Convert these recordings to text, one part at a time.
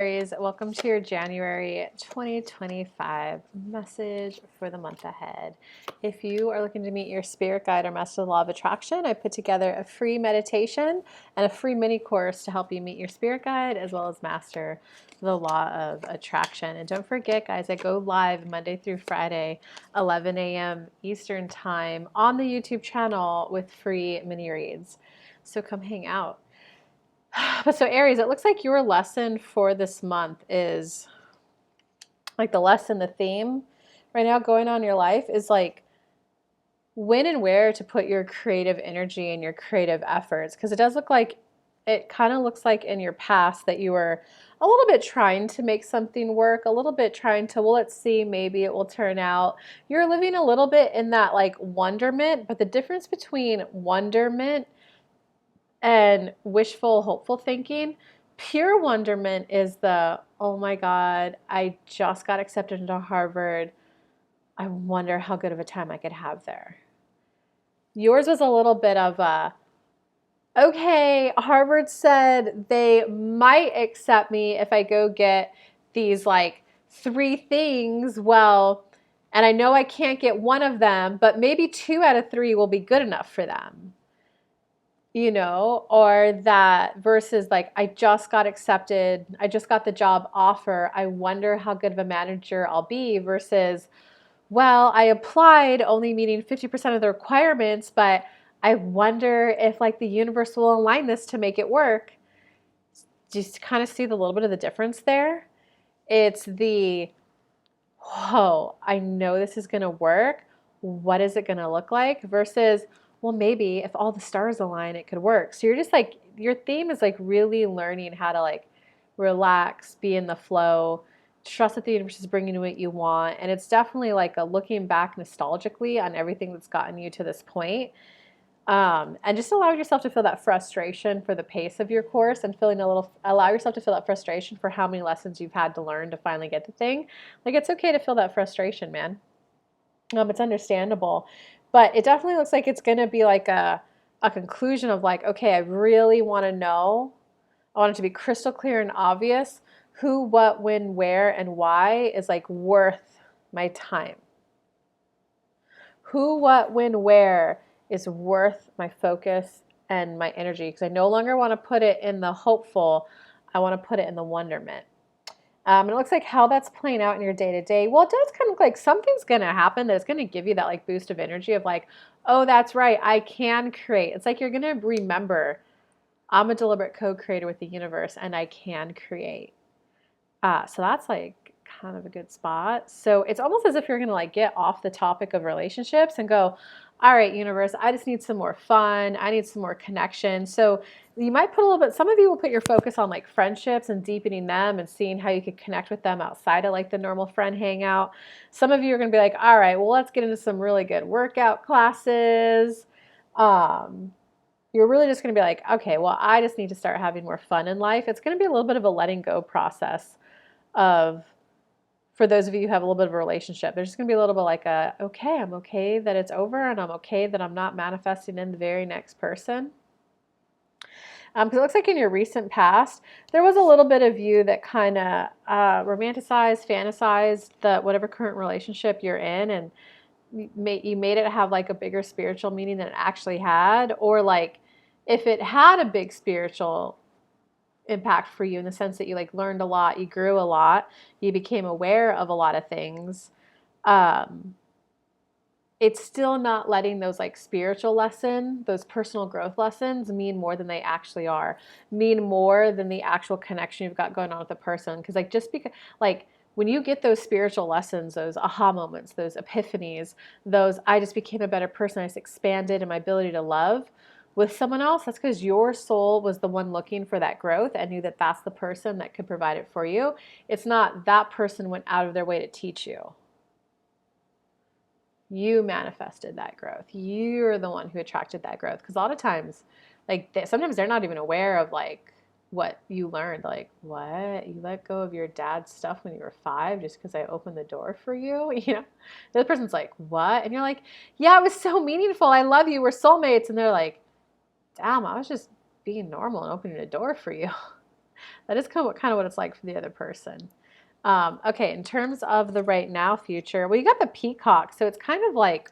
Aries, welcome to your January 2025 message for the month ahead. If you are looking to meet your spirit guide or master the law of attraction, I put together a free meditation and a free mini course to help you meet your spirit guide as well as master the law of attraction. And don't forget, guys, I go live Monday through Friday, 11 a.m. Eastern Time on the YouTube channel with free mini reads. So come hang out. But so Aries, it looks like your lesson for this month is like the theme right now going on in your life is like when and where to put your creative energy and your creative efforts. Because it kind of looks like in your past that you were a little bit trying to make something work, a little bit trying to, well, let's see, maybe it will turn out. You're living a little bit in that like wonderment, but the difference between wonderment and wishful, hopeful thinking, pure wonderment is the, oh my God, I just got accepted into Harvard. I wonder how good of a time I could have there. Yours was a little bit of a, okay, Harvard said they might accept me if I go get these like 3 things. Well, and I know I can't get one of them, but maybe 2 out of 3 will be good enough for them. Or that versus like, I just got accepted, I just got the job offer, I wonder how good of a manager I'll be, versus, well, I applied only meeting 50% of the requirements, but I wonder if like the universe will align this to make it work. Just kind of see the little bit of the difference there. It's the, whoa, I know this is going to work. What is it going to look like? Versus, well, maybe if all the stars align, it could work. So you're just like, your theme is like really learning how to like relax, be in the flow, trust that the universe is bringing you what you want. And it's definitely like a looking back nostalgically on everything that's gotten you to this point. And just allow yourself to feel that frustration for the pace of your course and allow yourself to feel that frustration for how many lessons you've had to learn to finally get the thing. Like, it's okay to feel that frustration, man. It's understandable, but it definitely looks like it's going to be like a conclusion of like, okay, I really want to know. I want it to be crystal clear and obvious who, what, when, where, and why is like worth my time. Who, what, when, where is worth my focus and my energy, because I no longer want to put it in the hopeful. I want to put it in the wonderment. And it looks like how that's playing out in your day-to-day. Well, it does kind of look like something's going to happen that's going to give you that like boost of energy of like, oh, that's right, I can create. It's like you're going to remember, I'm a deliberate co-creator with the universe and I can create. So that's like kind of a good spot. So it's almost as if you're going to like get off the topic of relationships and go, all right, universe, I just need some more fun. I need some more connection. So you might put a little bit, some of you will put your focus on like friendships and deepening them and seeing how you could connect with them outside of like the normal friend hangout. Some of you are going to be like, all right, well, let's get into some really good workout classes. You're really just going to be like, okay, well, I just need to start having more fun in life. It's going to be a little bit of a letting go process of, for those of you who have a little bit of a relationship, there's just going to be a little bit like okay, I'm okay that it's over and I'm okay that I'm not manifesting in the very next person. Because it looks like in your recent past, there was a little bit of you that kind of romanticized, fantasized that whatever current relationship you're in, and you made it have like a bigger spiritual meaning than it actually had. Or like if it had a big spiritual impact for you in the sense that you like learned a lot, you grew a lot, you became aware of a lot of things, it's still not letting those like spiritual those personal growth lessons mean more than they actually are, mean more than the actual connection you've got going on with the person. Because like just because like when you get those spiritual lessons, those aha moments, those epiphanies, those I just became a better person, I just expanded in my ability to love with someone else, that's because your soul was the one looking for that growth and knew that that's the person that could provide it for you. It's not that person went out of their way to teach you. You manifested that growth. You're the one who attracted that growth. Because a lot of times, like sometimes they're not even aware of like what you learned. Like, what? You let go of your dad's stuff when you were 5 just because I opened the door for you? The other person's like, what? And you're like, yeah, it was so meaningful. I love you. We're soulmates. And they're like, damn, I was just being normal and opening a door for you. That is kind of what it's like for the other person. Okay, in terms of the right now future, well, you got the peacock, so it's kind of like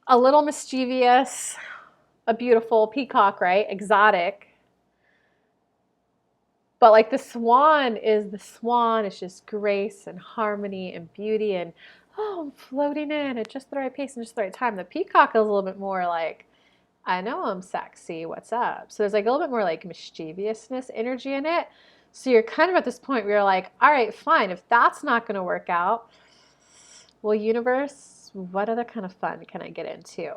a little mischievous, a beautiful peacock, right? Exotic. But like the swan is the swan, it's just grace and harmony and beauty and oh, I'm floating in at just the right pace and just the right time. The peacock is a little bit more like, I know I'm sexy, what's up? So there's like a little bit more like mischievousness energy in it. So you're kind of at this point where you're like, all right, fine, if that's not gonna work out, well, universe, what other kind of fun can I get into?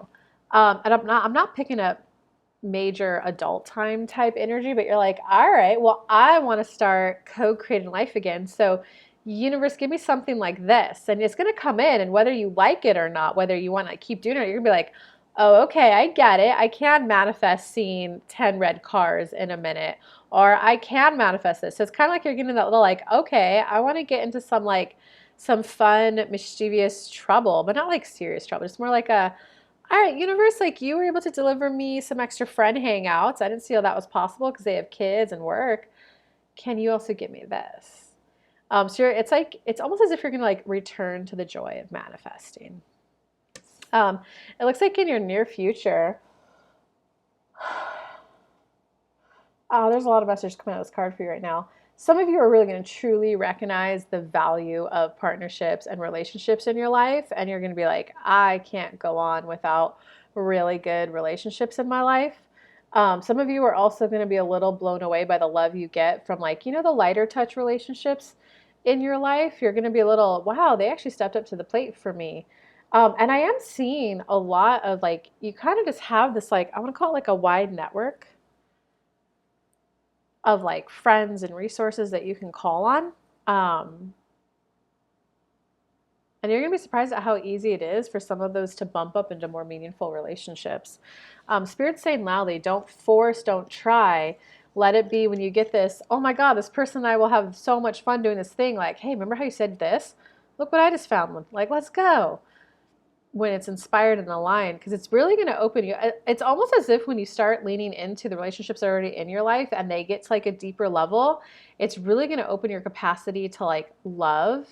And I'm not picking up major adult time type energy, but you're like, all right, well, I want to start co-creating life again. So universe, give me something like this. And it's going to come in, and whether you like it or not, whether you want to keep doing it, you're going to be like, oh, okay, I get it. I can manifest seeing 10 red cars in a minute, or I can manifest this. So it's kind of like you're getting that little like, okay, I want to get into some fun, mischievous trouble, but not like serious trouble. It's more like a, all right, universe, like you were able to deliver me some extra friend hangouts. I didn't see how that was possible because they have kids and work. Can you also give me this? So it's like it's almost as if you're gonna like return to the joy of manifesting. It looks like in your near future, oh, there's a lot of messages coming out of this card for you right now. Some of you are really going to truly recognize the value of partnerships and relationships in your life, and you're going to be like, I can't go on without really good relationships in my life. Some of you are also going to be a little blown away by the love you get from, like, you know, the lighter touch relationships in your life. You're going to be a little, wow, they actually stepped up to the plate for me. And I am seeing a lot of like, you kind of just have this, like, I want to call it like a wide network of like friends and resources that you can call on. And you're going to be surprised at how easy it is for some of those to bump up into more meaningful relationships. Spirit's saying loudly, don't force, don't try. Let it be when you get this, oh my God, this person and I will have so much fun doing this thing. Like, hey, remember how you said this? Look what I just found. Like, let's go. When it's inspired and aligned, because it's really going to open you. It's almost as if when you start leaning into the relationships that are already in your life and they get to like a deeper level, it's really going to open your capacity to like love,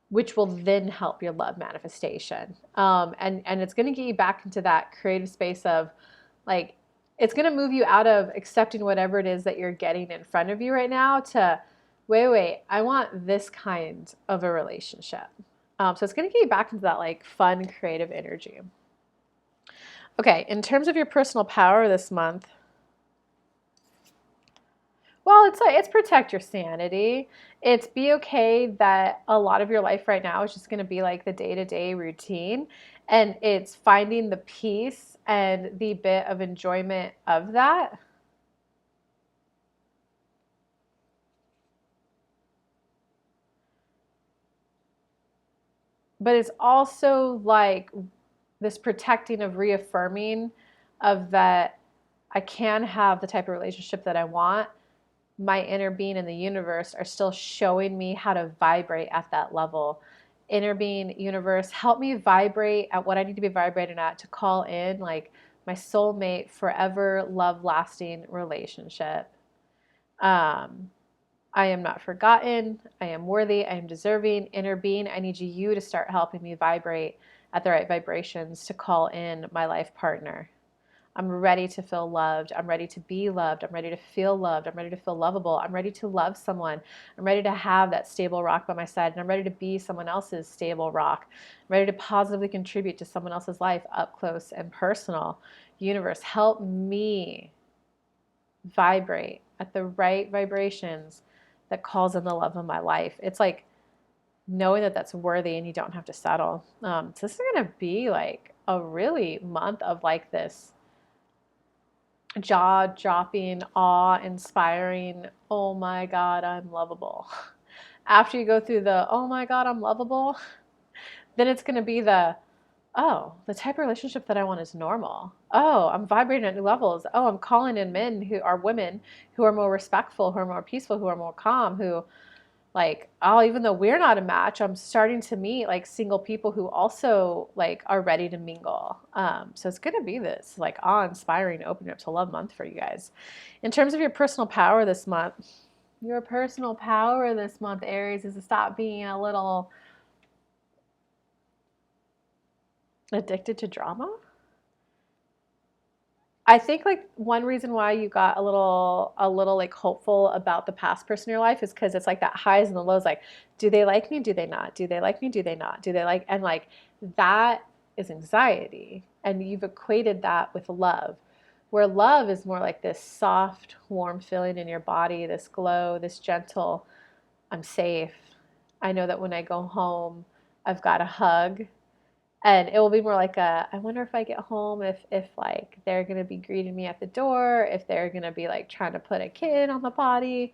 which will then help your love manifestation. And it's going to get you back into that creative space of like, it's going to move you out of accepting whatever it is that you're getting in front of you right now to, wait, I want this kind of a relationship. So it's going to get you back into that like fun, creative energy. Okay, in terms of your personal power this month, well, it's protect your sanity. It's be okay that a lot of your life right now is just going to be like the day-to-day routine, and it's finding the peace and the bit of enjoyment of that. But it's also like this protecting of reaffirming of that I can have the type of relationship that I want. My inner being and the universe are still showing me how to vibrate at that level. Inner being, universe, help me vibrate at what I need to be vibrating at to call in like my soulmate, forever love lasting relationship. I am not forgotten. I am worthy. I am deserving. Inner being, I need you to start helping me vibrate at the right vibrations to call in my life partner. I'm ready to feel loved. I'm ready to be loved. I'm ready to feel loved. I'm ready to feel lovable. I'm ready to love someone. I'm ready to have that stable rock by my side. And I'm ready to be someone else's stable rock. I'm ready to positively contribute to someone else's life up close and personal. Universe, help me vibrate at the right vibrations that calls in the love of my life. It's like knowing that that's worthy and you don't have to settle. So this is going to be like a really month of like this jaw-dropping, awe-inspiring, oh my God, I'm lovable. After you go through the, oh my God, I'm lovable, then it's going to be the, oh, the type of relationship that I want is normal. Oh, I'm vibrating at new levels. Oh, I'm calling in men who are women who are more respectful, who are more peaceful, who are more calm, who Like, oh, even though we're not a match, I'm starting to meet like single people who also like are ready to mingle. So it's gonna be this like awe-inspiring opening up to love month for you guys. In terms of your personal power this month, your personal power this month, Aries, is to stop being a little addicted to drama. I think like one reason why you got a little like hopeful about the past person in your life is because it's like that highs and the lows. Like, do they like me? Do they not? Do they like me? Do they not? Do they like? And like that is anxiety, and you've equated that with love, where love is more like this soft, warm feeling in your body, this glow, this gentle. I'm safe. I know that when I go home, I've got a hug. And it will be more like a, I wonder if I get home if like they're gonna be greeting me at the door, if they're gonna be like trying to put a kid on the potty.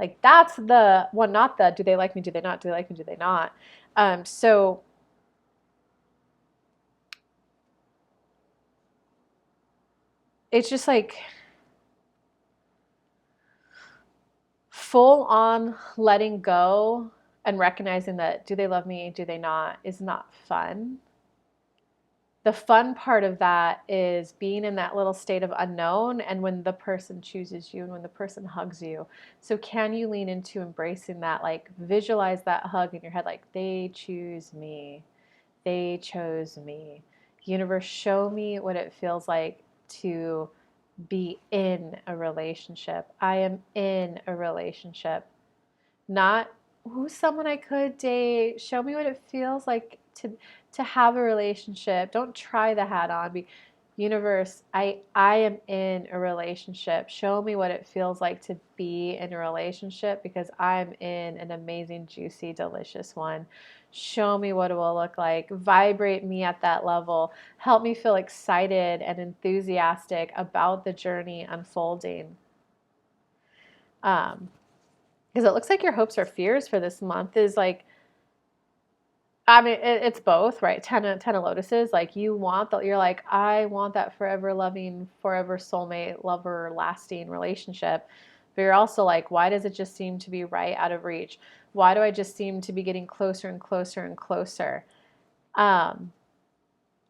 Like that's the one, not the do they like me, do they not, do they like me, do they not. So it's just like full on letting go and recognizing that do they love me, do they not is not fun. The fun part of that is being in that little state of unknown and when the person chooses you and when the person hugs you. So can you lean into embracing that, like visualize that hug in your head, like they choose me, they chose me. Universe, show me what it feels like to be in a relationship. I am in a relationship. Not who's someone I could date. Show me what it feels like to have a relationship. Don't try the hat on. Be universe, I am in a relationship. Show me what it feels like to be in a relationship because I'm in an amazing, juicy, delicious one. Show me what it will look like. Vibrate me at that level. Help me feel excited and enthusiastic about the journey unfolding. Um, because it looks like your hopes or fears for this month is like, I mean it's both, right? Ten of lotuses, like you want that, you're like, I want that forever loving, forever soulmate, lover, lasting relationship. But you're also like, why does it just seem to be right out of reach? Why do I just seem to be getting closer and closer and closer? um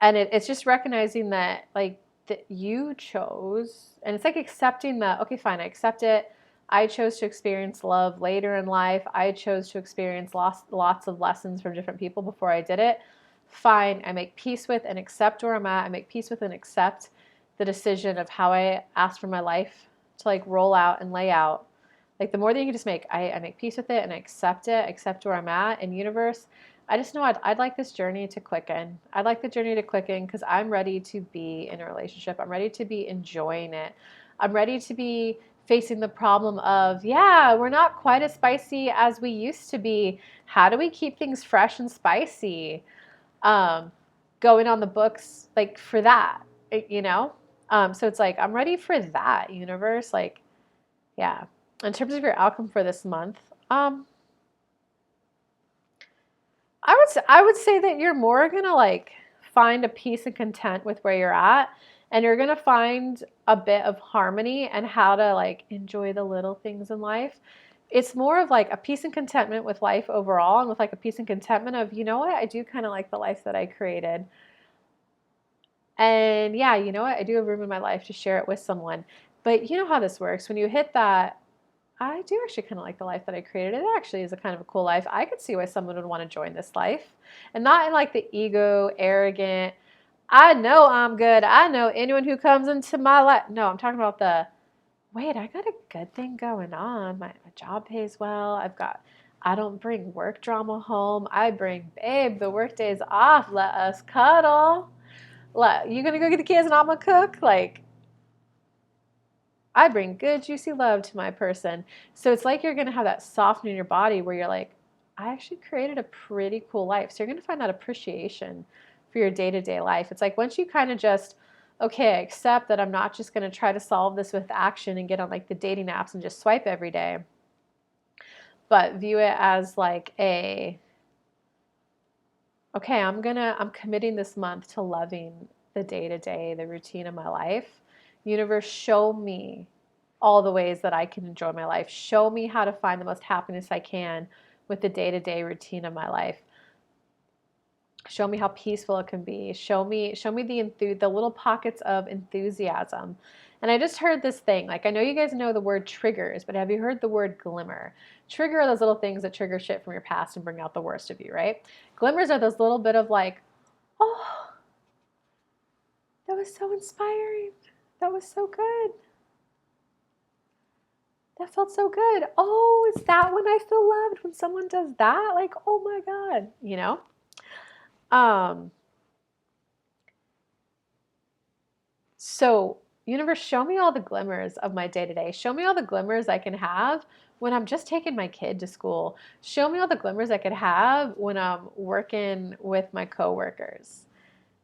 and it's just recognizing that like that you chose, and it's like accepting that, okay, fine, I accept it. I chose to experience love later in life. I chose to experience lots of lessons from different people before I did it. Fine, I make peace with and accept where I'm at. I make peace with and accept the decision of how I asked for my life to like roll out and lay out. Like the more that you can just make, I make peace with it and I accept where I'm at. And universe, I just know I'd like this journey to quicken. I'd like the journey to quicken because I'm ready to be in a relationship. I'm ready to be enjoying it. I'm ready to be facing the problem of, yeah, we're not quite as spicy as we used to be. How do we keep things fresh and spicy? Um, Going on the books, like for that, you know? So it's like, I'm ready for that, universe. Like, yeah. In terms of your outcome for this month, I would say that you're more gonna like find a peace and content with where you're at, and you're gonna find a bit of harmony and how to like enjoy the little things in life. It's more of like a peace and contentment with life overall, and with like a peace and contentment of, you know what, I do kind of like the life that I created. And yeah, you know what, I do have room in my life to share it with someone. But you know how this works. When you hit that, I do actually kind of like the life that I created. It actually is a kind of a cool life. I could see why someone would want to join this life. And not in like the ego, arrogant, I know I'm good. I know anyone who comes into my life. No, I'm talking about the, wait, I got a good thing going on. My job pays well. I don't bring work drama home. I bring, babe, the work day's off. Let us cuddle. You gonna go get the kids and I'm gonna cook? Like, I bring good, juicy love to my person. So it's like you're going to have that softening in your body where you're like, I actually created a pretty cool life. So you're going to find that appreciation for your day to day life. It's like once you kind of just, okay, I accept that I'm not just going to try to solve this with action and get on like the dating apps and just swipe every day, but view it as like okay, I'm committing this month to loving the day to day, the routine of my life. Universe, show me all the ways that I can enjoy my life. Show me how to find the most happiness I can with the day-to-day routine of my life. Show me how peaceful it can be. Show me the little pockets of enthusiasm. And I just heard this thing. Like, I know you guys know the word triggers, but have you heard the word glimmer? Trigger are those little things that trigger shit from your past and bring out the worst of you, right? Glimmers are those little bit of like, oh, that was so inspiring. That was so good. That felt so good. Oh, is that when I feel loved? When someone does that? Like, oh my God, you know? Um, So, universe, show me all the glimmers of my day to day. Show me all the glimmers I can have when I'm just taking my kid to school. Show me all the glimmers I could have when I'm working with my coworkers.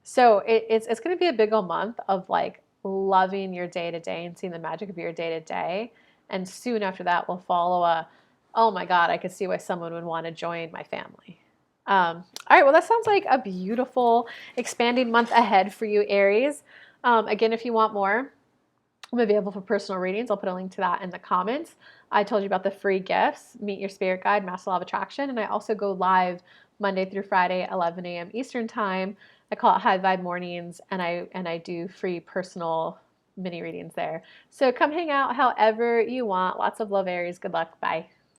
So it's going to be a big old month of like loving your day to day and seeing the magic of your day to day. And soon after that, we'll follow a, oh my God, I could see why someone would want to join my family. All right, well, that sounds like a beautiful expanding month ahead for you, Aries. Again, if you want more, I'm available for personal readings. I'll put a link to that in the comments. I told you about the free gifts, Meet Your Spirit Guide, Master Law of Attraction, and I also go live Monday through Friday, 11 a.m. Eastern Time. I call it High Vibe Mornings, and I do free personal mini readings there. So come hang out however you want. Lots of love, Aries. Good luck. Bye.